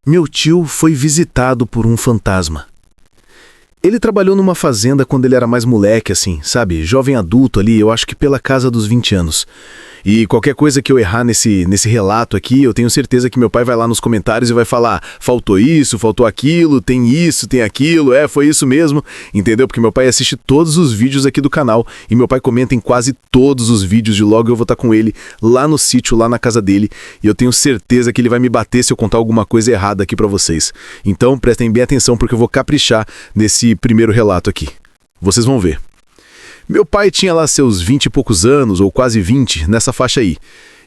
Meu tio foi visitado por um fantasma. Ele trabalhou numa fazenda quando ele era mais moleque, assim, sabe? Jovem adulto ali, eu acho que pela casa dos 20 anos. E qualquer coisa que eu errar nesse relato aqui, eu tenho certeza que meu pai vai lá nos comentários e vai falar: faltou isso, faltou aquilo, tem isso, tem aquilo, foi isso mesmo, entendeu? Porque meu pai assiste todos os vídeos aqui do canal e meu pai comenta em quase todos os vídeos de logo eu vou estar com ele lá no sítio, lá na casa dele, e eu tenho certeza que ele vai me bater se eu contar alguma coisa errada aqui pra vocês. Então prestem bem atenção porque eu vou caprichar nesse primeiro relato aqui. Vocês vão ver. Meu pai tinha lá seus 20 e poucos anos, ou quase 20, nessa faixa aí.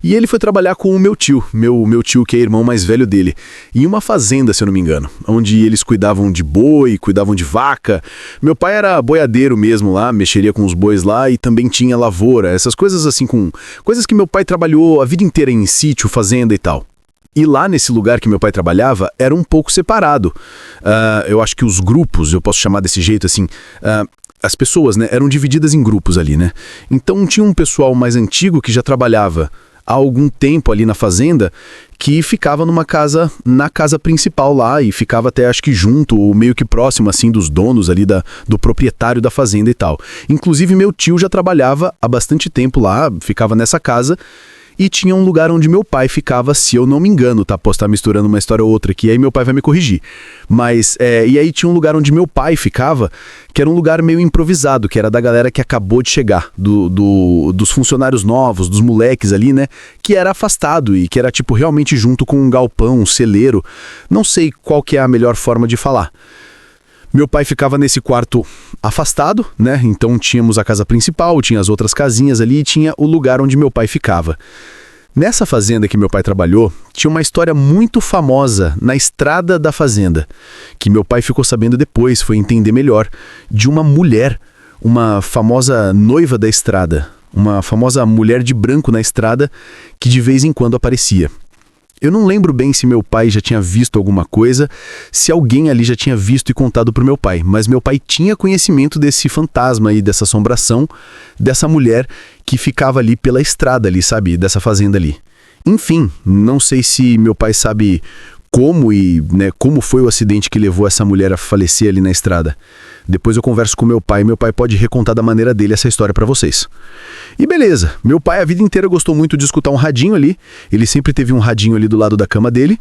E ele foi trabalhar com o meu tio, meu tio que é irmão mais velho dele, em uma fazenda, se eu não me engano, onde eles cuidavam de boi, cuidavam de vaca. Meu pai era boiadeiro mesmo lá, mexeria com os bois lá e também tinha lavoura, essas coisas assim, com coisas que meu pai trabalhou a vida inteira em sítio, fazenda e tal. E lá nesse lugar que meu pai trabalhava era um pouco separado. Eu acho que os grupos, eu posso chamar desse jeito assim, as pessoas, né, eram divididas em grupos ali, né? Então tinha um pessoal mais antigo que já trabalhava há algum tempo ali na fazenda, que ficava na casa principal lá e ficava até acho que junto ou meio que próximo assim dos donos ali do proprietário da fazenda e tal. Inclusive meu tio já trabalhava há bastante tempo lá, ficava nessa casa. E tinha um lugar onde meu pai ficava, se eu não me engano, tá? Posso estar misturando uma história ou outra aqui, aí meu pai vai me corrigir. Mas, e aí tinha um lugar onde meu pai ficava, que era um lugar meio improvisado, que era da galera que acabou de chegar, dos funcionários novos, dos moleques ali, né? Que era afastado e que era, tipo, realmente junto com um galpão, um celeiro. Não sei qual que é a melhor forma de falar. Meu pai ficava nesse quarto afastado, né? Então tínhamos a casa principal, tinha as outras casinhas ali e tinha o lugar onde meu pai ficava. Nessa fazenda que meu pai trabalhou, tinha uma história muito famosa na estrada da fazenda, que meu pai ficou sabendo depois, foi entender melhor, de uma mulher, uma famosa noiva da estrada, uma famosa mulher de branco na estrada que de vez em quando aparecia. Eu não lembro bem se meu pai já tinha visto alguma coisa, se alguém ali já tinha visto e contado pro meu pai, mas meu pai tinha conhecimento desse fantasma e dessa assombração, dessa mulher que ficava ali pela estrada ali, sabe, dessa fazenda ali. Enfim, não sei se meu pai sabe como como foi o acidente que levou essa mulher a falecer ali na estrada. Depois eu converso com meu pai pode recontar da maneira dele essa história pra vocês. E beleza, meu pai a vida inteira gostou muito de escutar um radinho ali, ele sempre teve um radinho ali do lado da cama dele,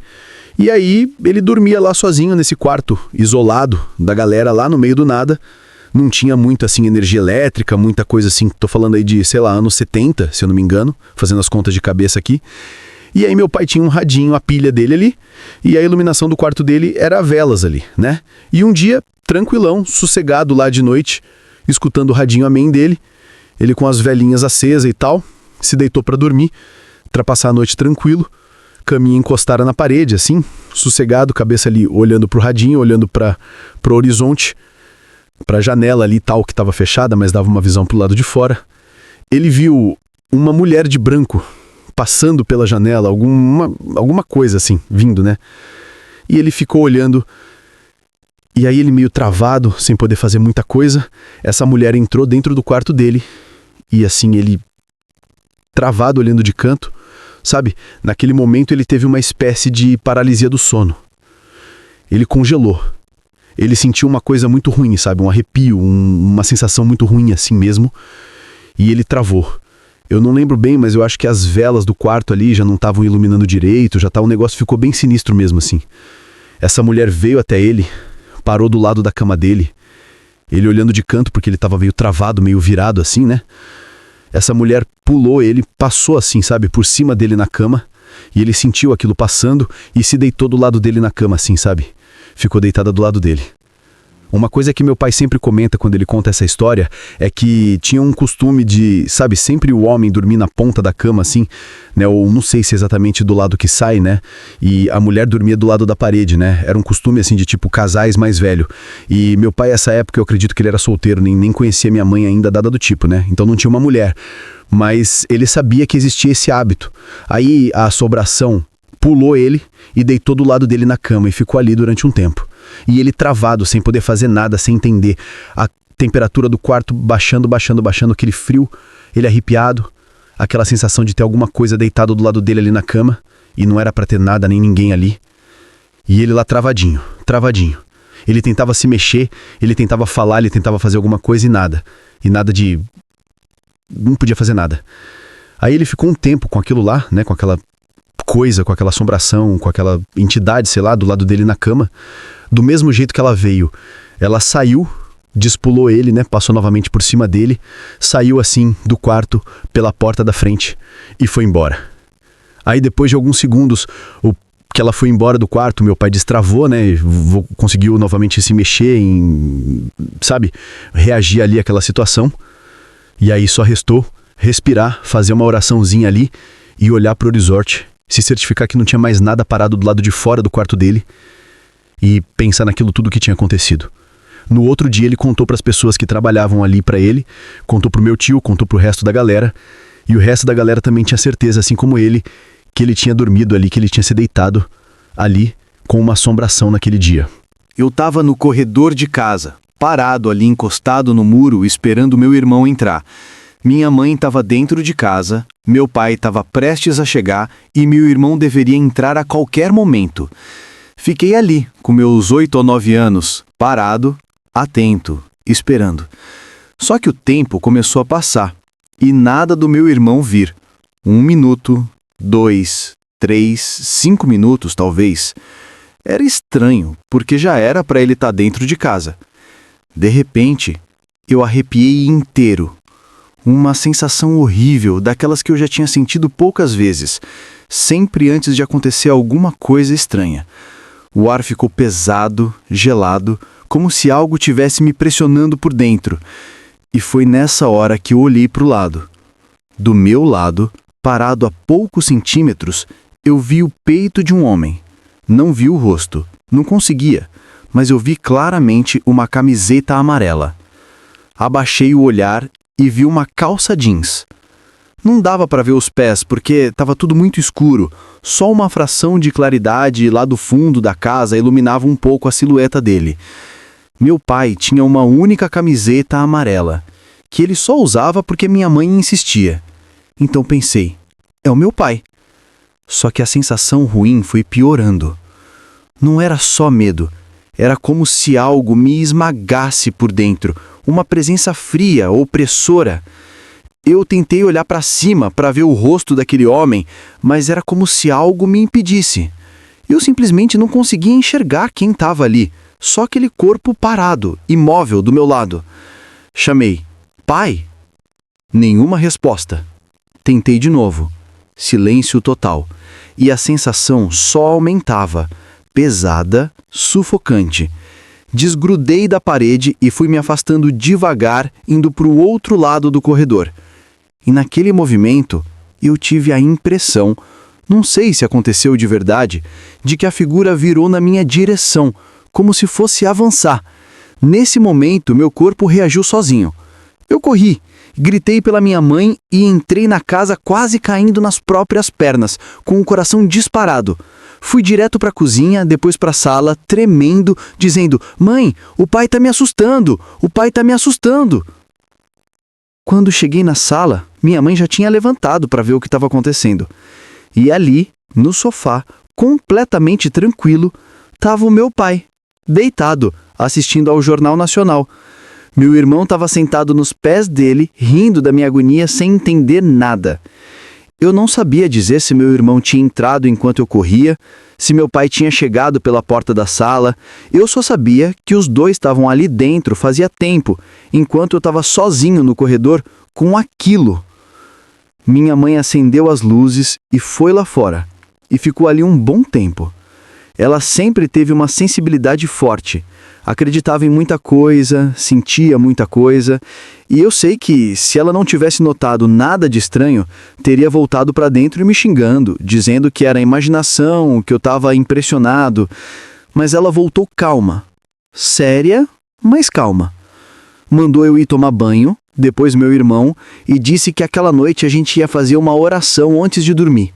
e aí ele dormia lá sozinho nesse quarto, isolado da galera lá no meio do nada. Não tinha muito assim energia elétrica, muita coisa assim, tô falando aí de, sei lá, anos 70, se eu não me engano, fazendo as contas de cabeça aqui. E aí meu pai tinha um radinho, a pilha dele ali, e a iluminação do quarto dele era velas ali, né? E um dia, tranquilão, sossegado lá de noite, escutando o radinho amém dele, ele com as velinhas acesas e tal, se deitou pra dormir, pra passar a noite tranquilo, caminha encostada na parede, assim, sossegado, cabeça ali olhando pro radinho, olhando pro horizonte, pra janela ali tal, que tava fechada, mas dava uma visão pro lado de fora. Ele viu uma mulher de branco passando pela janela, alguma coisa assim, vindo, né? E ele ficou olhando, e aí ele meio travado, sem poder fazer muita coisa, essa mulher entrou dentro do quarto dele, e assim ele, travado, olhando de canto, sabe? Naquele momento ele teve uma espécie de paralisia do sono. Ele congelou. Ele sentiu uma coisa muito ruim, sabe? Um arrepio, uma sensação muito ruim assim mesmo, e ele travou. Eu não lembro bem, mas eu acho que as velas do quarto ali já não estavam iluminando direito, o negócio ficou bem sinistro mesmo assim. Essa mulher veio até ele, parou do lado da cama dele, ele olhando de canto porque ele estava meio travado, meio virado assim, né? Essa mulher pulou ele, passou assim, sabe, por cima dele na cama, e ele sentiu aquilo passando e se deitou do lado dele na cama assim, sabe? Ficou deitada do lado dele. Uma coisa que meu pai sempre comenta quando ele conta essa história é que tinha um costume de, sabe, sempre o homem dormir na ponta da cama assim, né, ou não sei se é exatamente do lado que sai, né, e a mulher dormia do lado da parede, né, era um costume assim de tipo casais mais velho. E meu pai nessa época eu acredito que ele era solteiro, nem conhecia minha mãe ainda, dada do tipo, né, então não tinha uma mulher, mas ele sabia que existia esse hábito. Aí a assombração pulou ele e deitou do lado dele na cama e ficou ali durante um tempo. E ele travado, sem poder fazer nada, sem entender. A temperatura do quarto baixando, aquele frio, ele arrepiado, aquela sensação de ter alguma coisa deitado do lado dele ali na cama, e não era pra ter nada nem ninguém ali. E ele lá travadinho, travadinho. Ele tentava se mexer, ele tentava falar, ele tentava fazer alguma coisa e nada. E nada de... Não podia fazer nada. Aí ele ficou um tempo com aquilo lá, né, com aquela coisa, com aquela assombração, com aquela entidade, sei lá, do lado dele na cama. Do mesmo jeito que ela veio. Ela saiu, despulou ele, né, passou novamente por cima dele, saiu assim do quarto pela porta da frente e foi embora. Aí depois de alguns segundos, que ela foi embora do quarto, meu pai destravou, né, conseguiu novamente se mexer, sabe, reagir ali àquela situação. E aí só restou respirar, fazer uma oraçãozinha ali e olhar pro resort, se certificar que não tinha mais nada parado do lado de fora do quarto dele e pensar naquilo tudo que tinha acontecido. No outro dia ele contou para as pessoas que trabalhavam ali para ele, contou pro meu tio, contou pro resto da galera, e o resto da galera também tinha certeza, assim como ele, que ele tinha dormido ali, que ele tinha se deitado ali com uma assombração naquele dia. Eu tava no corredor de casa, parado ali encostado no muro, esperando meu irmão entrar. Minha mãe estava dentro de casa, meu pai estava prestes a chegar e meu irmão deveria entrar a qualquer momento. Fiquei ali, com meus 8 ou 9 anos, parado, atento, esperando. Só que o tempo começou a passar e nada do meu irmão vir. 1 minuto, 2, 3, 5 minutos talvez. Era estranho, porque já era para ele estar dentro de casa. De repente, eu arrepiei inteiro. Uma sensação horrível, daquelas que eu já tinha sentido poucas vezes, sempre antes de acontecer alguma coisa estranha. O ar ficou pesado, gelado, como se algo tivesse me pressionando por dentro. E foi nessa hora que eu olhei para o lado. Do meu lado, parado a poucos centímetros, eu vi o peito de um homem. Não vi o rosto, não conseguia, mas eu vi claramente uma camiseta amarela. Abaixei o olhar e vi uma calça jeans. Não dava para ver os pés porque estava tudo muito escuro, só uma fração de claridade lá do fundo da casa iluminava um pouco a silhueta dele. Meu pai tinha uma única camiseta amarela, que ele só usava porque minha mãe insistia. Então pensei, é o meu pai. Só que a sensação ruim foi piorando. Não era só medo, era como se algo me esmagasse por dentro, uma presença fria, opressora. Eu tentei olhar para cima para ver o rosto daquele homem, mas era como se algo me impedisse. Eu simplesmente não conseguia enxergar quem estava ali, só aquele corpo parado, imóvel do meu lado. Chamei, pai? Nenhuma resposta. Tentei de novo. Silêncio total. E a sensação só aumentava, pesada, sufocante. Desgrudei da parede e fui me afastando devagar, indo para o outro lado do corredor. E naquele movimento, eu tive a impressão, não sei se aconteceu de verdade, de que a figura virou na minha direção, como se fosse avançar. Nesse momento, meu corpo reagiu sozinho. Eu corri, gritei pela minha mãe e entrei na casa quase caindo nas próprias pernas, com o coração disparado. Fui direto para a cozinha, depois para a sala, tremendo, dizendo, mãe, o pai tá me assustando, o pai tá me assustando. Quando cheguei na sala, minha mãe já tinha levantado para ver o que estava acontecendo. E ali, no sofá, completamente tranquilo, estava o meu pai, deitado, assistindo ao Jornal Nacional. Meu irmão estava sentado nos pés dele, rindo da minha agonia sem entender nada. Eu não sabia dizer se meu irmão tinha entrado enquanto eu corria, se meu pai tinha chegado pela porta da sala. Eu só sabia que os dois estavam ali dentro fazia tempo, enquanto eu estava sozinho no corredor com aquilo. Minha mãe acendeu as luzes e foi lá fora, e ficou ali um bom tempo. Ela sempre teve uma sensibilidade forte. Acreditava em muita coisa, sentia muita coisa, e eu sei que, se ela não tivesse notado nada de estranho, teria voltado para dentro e me xingando, dizendo que era imaginação, que eu estava impressionado. Mas ela voltou calma, séria, mas calma. Mandou eu ir tomar banho, depois meu irmão, e disse que aquela noite a gente ia fazer uma oração antes de dormir.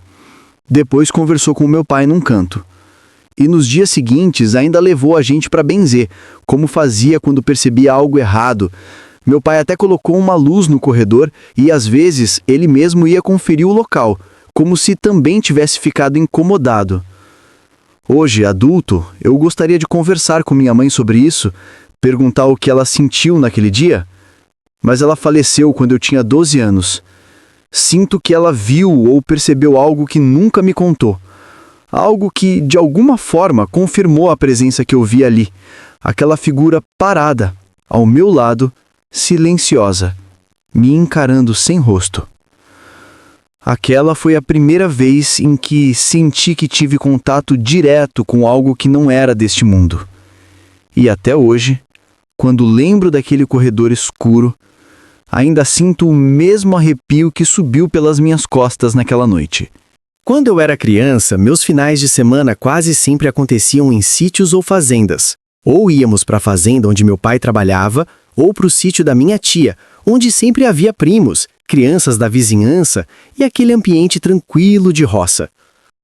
Depois conversou com meu pai num canto. E nos dias seguintes ainda levou a gente para benzer, como fazia quando percebia algo errado. Meu pai até colocou uma luz no corredor e às vezes ele mesmo ia conferir o local, como se também tivesse ficado incomodado. Hoje, adulto, eu gostaria de conversar com minha mãe sobre isso, perguntar o que ela sentiu naquele dia, mas ela faleceu quando eu tinha 12 anos. Sinto que ela viu ou percebeu algo que nunca me contou. Algo que, de alguma forma, confirmou a presença que eu vi ali. Aquela figura parada, ao meu lado, silenciosa, me encarando sem rosto. Aquela foi a primeira vez em que senti que tive contato direto com algo que não era deste mundo. E até hoje, quando lembro daquele corredor escuro, ainda sinto o mesmo arrepio que subiu pelas minhas costas naquela noite. Quando eu era criança, meus finais de semana quase sempre aconteciam em sítios ou fazendas. Ou íamos para a fazenda onde meu pai trabalhava, ou para o sítio da minha tia, onde sempre havia primos, crianças da vizinhança e aquele ambiente tranquilo de roça.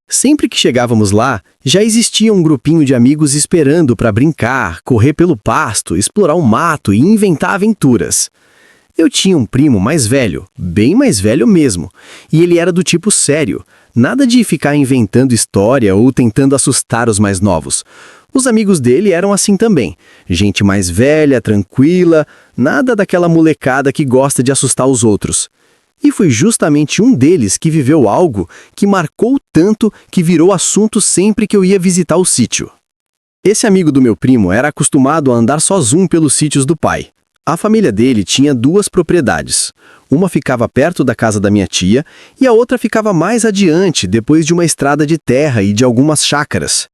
Sempre que chegávamos lá, já existia um grupinho de amigos esperando para brincar, correr pelo pasto, explorar o mato e inventar aventuras. Eu tinha um primo mais velho, bem mais velho mesmo, e ele era do tipo sério, nada de ficar inventando história ou tentando assustar os mais novos. Os amigos dele eram assim também, gente mais velha, tranquila, nada daquela molecada que gosta de assustar os outros. E foi justamente um deles que viveu algo que marcou tanto que virou assunto sempre que eu ia visitar o sítio. Esse amigo do meu primo era acostumado a andar sozinho pelos sítios do pai. A família dele tinha 2 propriedades. Uma ficava perto da casa da minha tia e a outra ficava mais adiante, depois de uma estrada de terra e de algumas chácaras.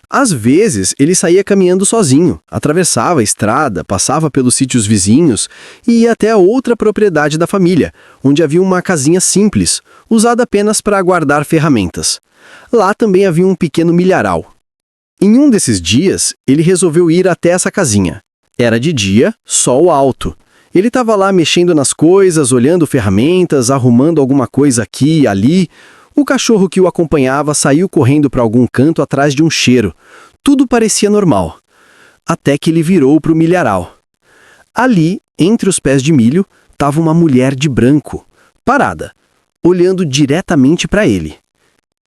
Às vezes, ele saía caminhando sozinho, atravessava a estrada, passava pelos sítios vizinhos e ia até a outra propriedade da família, onde havia uma casinha simples, usada apenas para guardar ferramentas. Lá também havia um pequeno milharal. Em um desses dias, ele resolveu ir até essa casinha. Era de dia, sol alto. Ele estava lá mexendo nas coisas, olhando ferramentas, arrumando alguma coisa aqui e ali. O cachorro que o acompanhava saiu correndo para algum canto atrás de um cheiro. Tudo parecia normal. Até que ele virou para o milharal. Ali, entre os pés de milho, estava uma mulher de branco, parada, olhando diretamente para ele.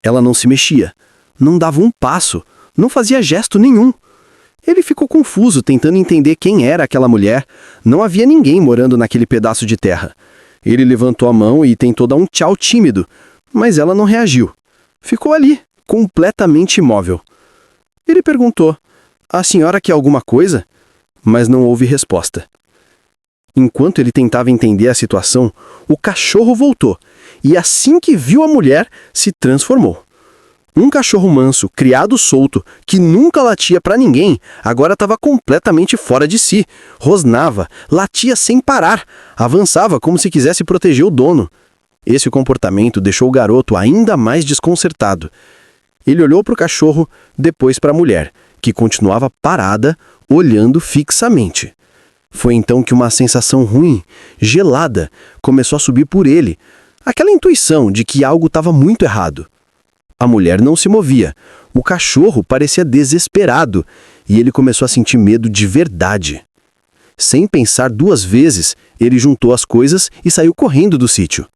Ela não se mexia, não dava um passo, não fazia gesto nenhum. Ele ficou confuso, tentando entender quem era aquela mulher. Não havia ninguém morando naquele pedaço de terra. Ele levantou a mão e tentou dar um tchau tímido, mas ela não reagiu. Ficou ali, completamente imóvel. Ele perguntou: "A senhora quer alguma coisa?" Mas não houve resposta. Enquanto ele tentava entender a situação, o cachorro voltou, e assim que viu a mulher, se transformou. Um cachorro manso, criado solto, que nunca latia para ninguém, agora estava completamente fora de si. Rosnava, latia sem parar, avançava como se quisesse proteger o dono. Esse comportamento deixou o garoto ainda mais desconcertado. Ele olhou para o cachorro, depois para a mulher, que continuava parada, olhando fixamente. Foi então que uma sensação ruim, gelada, começou a subir por ele. Aquela intuição de que algo estava muito errado. A mulher não se movia. O cachorro parecia desesperado e ele começou a sentir medo de verdade. Sem pensar 2 vezes, ele juntou as coisas e saiu correndo do sítio.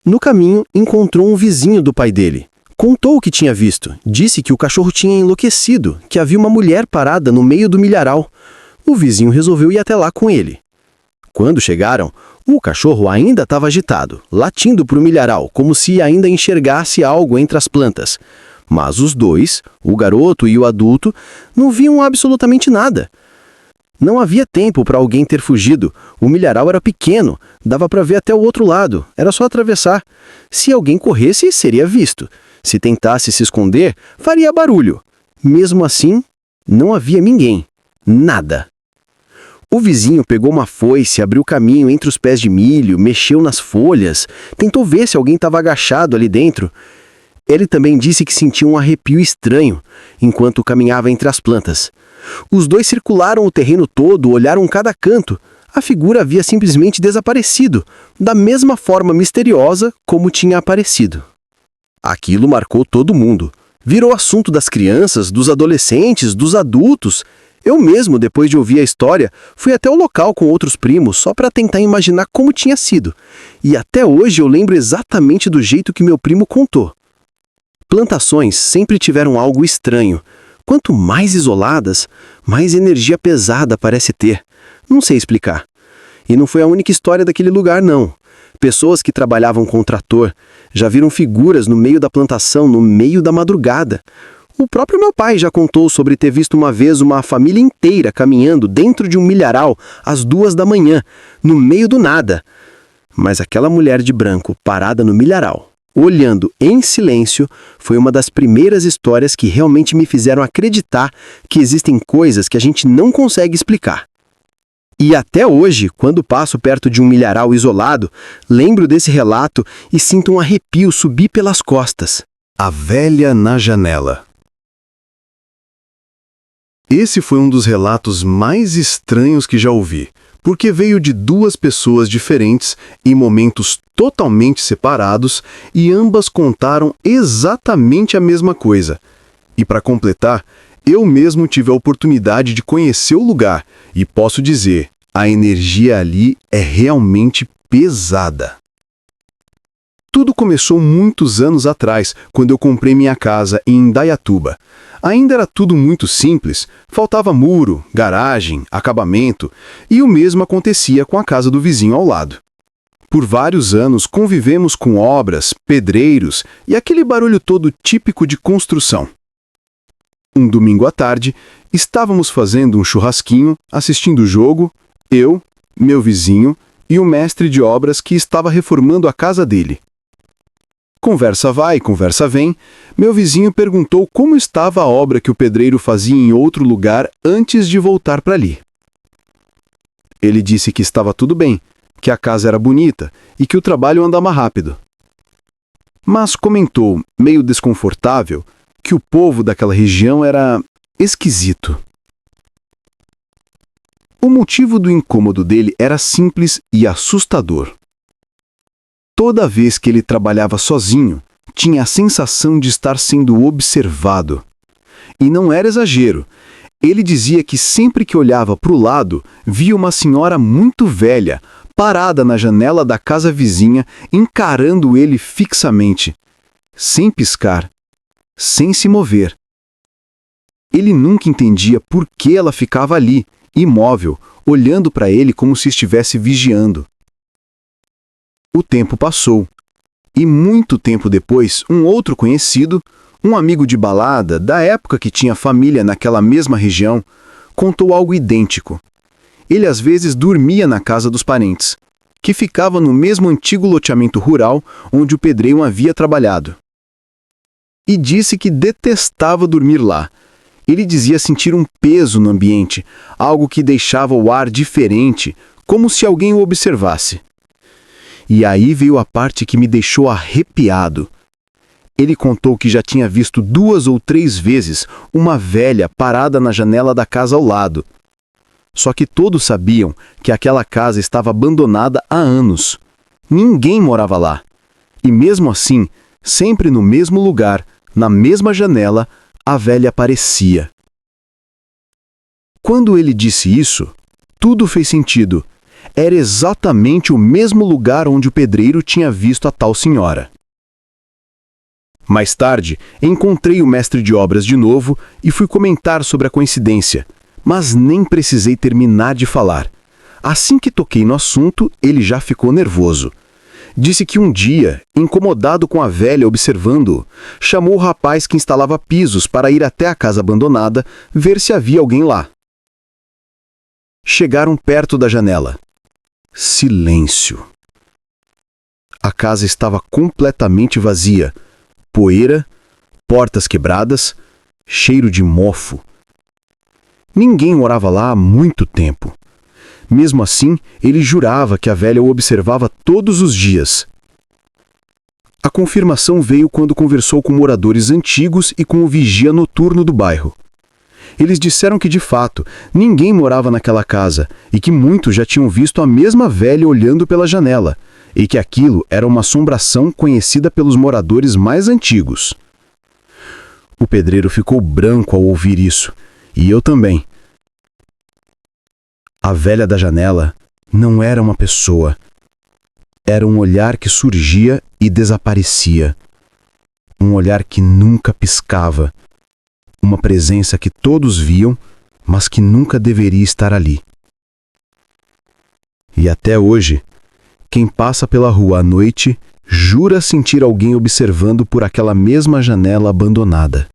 No caminho, encontrou um vizinho do pai dele. Contou o que tinha visto. Disse que o cachorro tinha enlouquecido, que havia uma mulher parada no meio do milharal. O vizinho resolveu ir até lá com ele. Quando chegaram, o cachorro ainda estava agitado, latindo para o milharal, como se ainda enxergasse algo entre as plantas. Mas os dois, o garoto e o adulto, não viam absolutamente nada. Não havia tempo para alguém ter fugido. O milharal era pequeno, dava para ver até o outro lado, era só atravessar. Se alguém corresse, seria visto. Se tentasse se esconder, faria barulho. Mesmo assim, não havia ninguém. Nada. O vizinho pegou uma foice, abriu caminho entre os pés de milho, mexeu nas folhas, tentou ver se alguém estava agachado ali dentro. Ele também disse que sentia um arrepio estranho, enquanto caminhava entre as plantas. Os dois circularam o terreno todo, olharam cada canto. A figura havia simplesmente desaparecido, da mesma forma misteriosa como tinha aparecido. Aquilo marcou todo mundo. Virou assunto das crianças, dos adolescentes, dos adultos. Eu mesmo, depois de ouvir a história, fui até o local com outros primos só para tentar imaginar como tinha sido. E até hoje eu lembro exatamente do jeito que meu primo contou. Plantações sempre tiveram algo estranho. Quanto mais isoladas, mais energia pesada parece ter. Não sei explicar. E não foi a única história daquele lugar, não. Pessoas que trabalhavam com trator já viram figuras no meio da plantação, no meio da madrugada. O próprio meu pai já contou sobre ter visto uma vez uma família inteira caminhando dentro de um milharal às 2 da manhã, no meio do nada. Mas aquela mulher de branco parada no milharal, olhando em silêncio, foi uma das primeiras histórias que realmente me fizeram acreditar que existem coisas que a gente não consegue explicar. E até hoje, quando passo perto de um milharal isolado, lembro desse relato e sinto um arrepio subir pelas costas. A velha na janela. Esse foi um dos relatos mais estranhos que já ouvi, porque veio de duas pessoas diferentes, em momentos totalmente separados, e ambas contaram exatamente a mesma coisa. E para completar, eu mesmo tive a oportunidade de conhecer o lugar, e posso dizer, a energia ali é realmente pesada. Tudo começou muitos anos atrás, quando eu comprei minha casa em Indaiatuba. Ainda era tudo muito simples, faltava muro, garagem, acabamento, e o mesmo acontecia com a casa do vizinho ao lado. Por vários anos convivemos com obras, pedreiros e aquele barulho todo típico de construção. Um domingo à tarde, estávamos fazendo um churrasquinho, assistindo o jogo, eu, meu vizinho e o mestre de obras que estava reformando a casa dele. Conversa vai, conversa vem, meu vizinho perguntou como estava a obra que o pedreiro fazia em outro lugar antes de voltar para ali. Ele disse que estava tudo bem, que a casa era bonita e que o trabalho andava rápido. Mas comentou, meio desconfortável, que o povo daquela região era esquisito. O motivo do incômodo dele era simples e assustador. Toda vez que ele trabalhava sozinho, tinha a sensação de estar sendo observado. E não era exagero. Ele dizia que sempre que olhava para o lado, via uma senhora muito velha, parada na janela da casa vizinha, encarando ele fixamente, sem piscar, sem se mover. Ele nunca entendia por que ela ficava ali, imóvel, olhando para ele como se estivesse vigiando. O tempo passou, e muito tempo depois, um outro conhecido, um amigo de balada, da época que tinha família naquela mesma região, contou algo idêntico. Ele às vezes dormia na casa dos parentes, que ficava no mesmo antigo loteamento rural onde o pedreiro havia trabalhado. E disse que detestava dormir lá. Ele dizia sentir um peso no ambiente, algo que deixava o ar diferente, como se alguém o observasse. E aí veio a parte que me deixou arrepiado. Ele contou que já tinha visto 2 ou 3 vezes uma velha parada na janela da casa ao lado. Só que todos sabiam que aquela casa estava abandonada há anos. Ninguém morava lá. E mesmo assim, sempre no mesmo lugar, na mesma janela, a velha aparecia. Quando ele disse isso, tudo fez sentido. Era exatamente o mesmo lugar onde o pedreiro tinha visto a tal senhora. Mais tarde, encontrei o mestre de obras de novo e fui comentar sobre a coincidência, mas nem precisei terminar de falar. Assim que toquei no assunto, ele já ficou nervoso. Disse que um dia, incomodado com a velha observando-o, chamou o rapaz que instalava pisos para ir até a casa abandonada ver se havia alguém lá. Chegaram perto da janela. Silêncio. A casa estava completamente vazia. Poeira, portas quebradas, cheiro de mofo. Ninguém morava lá há muito tempo. Mesmo assim, ele jurava que a velha o observava todos os dias. A confirmação veio quando conversou com moradores antigos e com o vigia noturno do bairro. Eles disseram que, de fato, ninguém morava naquela casa e que muitos já tinham visto a mesma velha olhando pela janela, e que aquilo era uma assombração conhecida pelos moradores mais antigos. O pedreiro ficou branco ao ouvir isso, e eu também. A velha da janela não era uma pessoa. Era um olhar que surgia e desaparecia. Um olhar que nunca piscava. Uma presença que todos viam, mas que nunca deveria estar ali. E até hoje, quem passa pela rua à noite jura sentir alguém observando por aquela mesma janela abandonada.